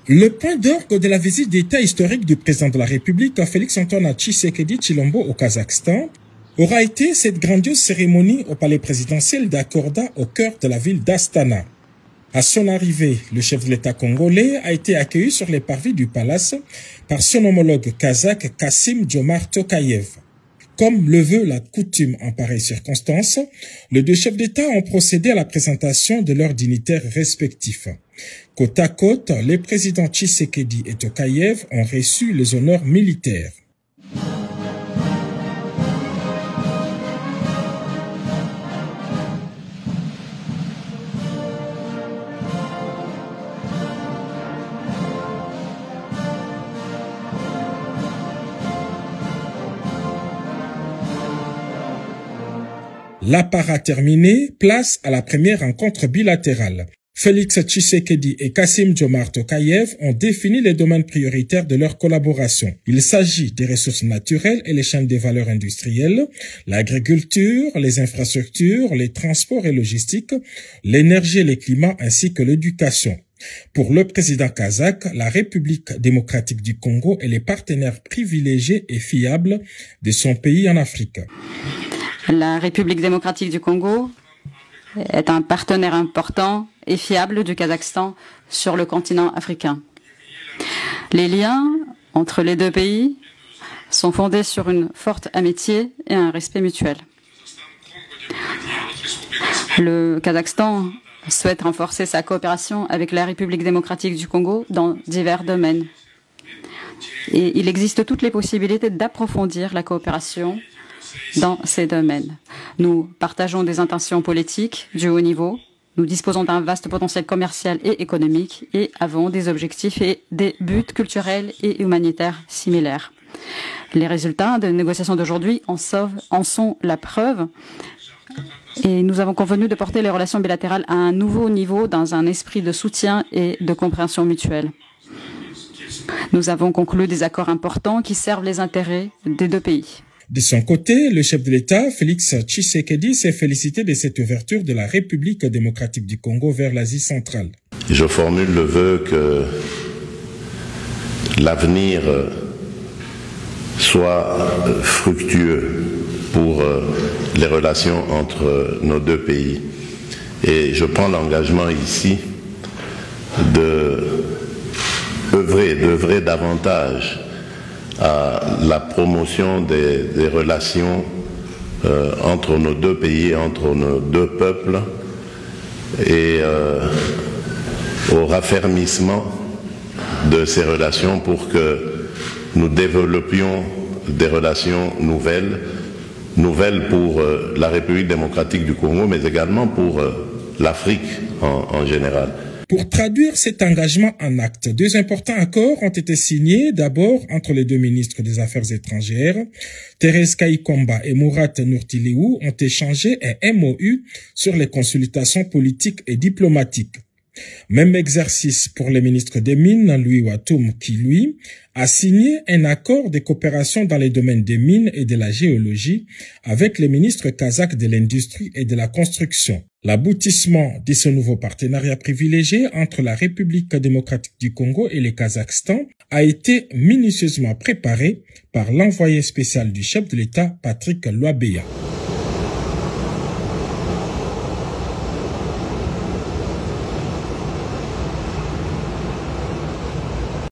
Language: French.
Le point d'orgue de la visite d'État historique du président de la République, Félix-Antoine Tshisekedi Tshilombo au Kazakhstan, aura été cette grandiose cérémonie au palais présidentiel d'Akorda au cœur de la ville d'Astana. À son arrivée, le chef de l'État congolais a été accueilli sur les parvis du palace par son homologue kazakh Kassym-Jomart Tokayev. Comme le veut la coutume en pareille circonstance, les deux chefs d'État ont procédé à la présentation de leurs dignitaires respectifs. Côte à côte, les présidents Tshisekedi et Tokayev ont reçu les honneurs militaires. L'apparat terminé, place à la première rencontre bilatérale. Félix Tshisekedi et Kassym-Jomart Tokayev ont défini les domaines prioritaires de leur collaboration. Il s'agit des ressources naturelles et les chaînes des valeurs industrielles, l'agriculture, les infrastructures, les transports et logistiques, l'énergie et le climat ainsi que l'éducation. Pour le président kazakh, la République démocratique du Congo est le partenaire privilégié et fiable de son pays en Afrique. La République démocratique du Congo est un partenaire important et fiable du Kazakhstan sur le continent africain. Les liens entre les deux pays sont fondés sur une forte amitié et un respect mutuel. Le Kazakhstan souhaite renforcer sa coopération avec la République démocratique du Congo dans divers domaines. Et il existe toutes les possibilités d'approfondir la coopération dans ces domaines. Nous partageons des intentions politiques du haut niveau, nous disposons d'un vaste potentiel commercial et économique et avons des objectifs et des buts culturels et humanitaires similaires. Les résultats des négociations d'aujourd'hui en sont la preuve et nous avons convenu de porter les relations bilatérales à un nouveau niveau dans un esprit de soutien et de compréhension mutuelle. Nous avons conclu des accords importants qui servent les intérêts des deux pays. De son côté, le chef de l'État, Félix Tshisekedi, s'est félicité de cette ouverture de la République démocratique du Congo vers l'Asie centrale. Je formule le vœu que l'avenir soit fructueux pour les relations entre nos deux pays. Et je prends l'engagement ici d'œuvrer davantage à la promotion des relations entre nos deux pays, entre nos deux peuples et au raffermissement de ces relations pour que nous développions des relations nouvelles pour la République démocratique du Congo, mais également pour l'Afrique en général. Pour traduire cet engagement en actes, deux importants accords ont été signés, d'abord entre les deux ministres des Affaires étrangères. Thérèse Kayikomba et Murat Nurtiliou ont échangé un MOU sur les consultations politiques et diplomatiques. Même exercice pour le ministre des Mines, Louis Watoum, qui, lui, a signé un accord de coopération dans les domaines des mines et de la géologie avec le ministre kazakh de l'Industrie et de la Construction. L'aboutissement de ce nouveau partenariat privilégié entre la République démocratique du Congo et le Kazakhstan a été minutieusement préparé par l'envoyé spécial du chef de l'État, Patrick Lwabeya.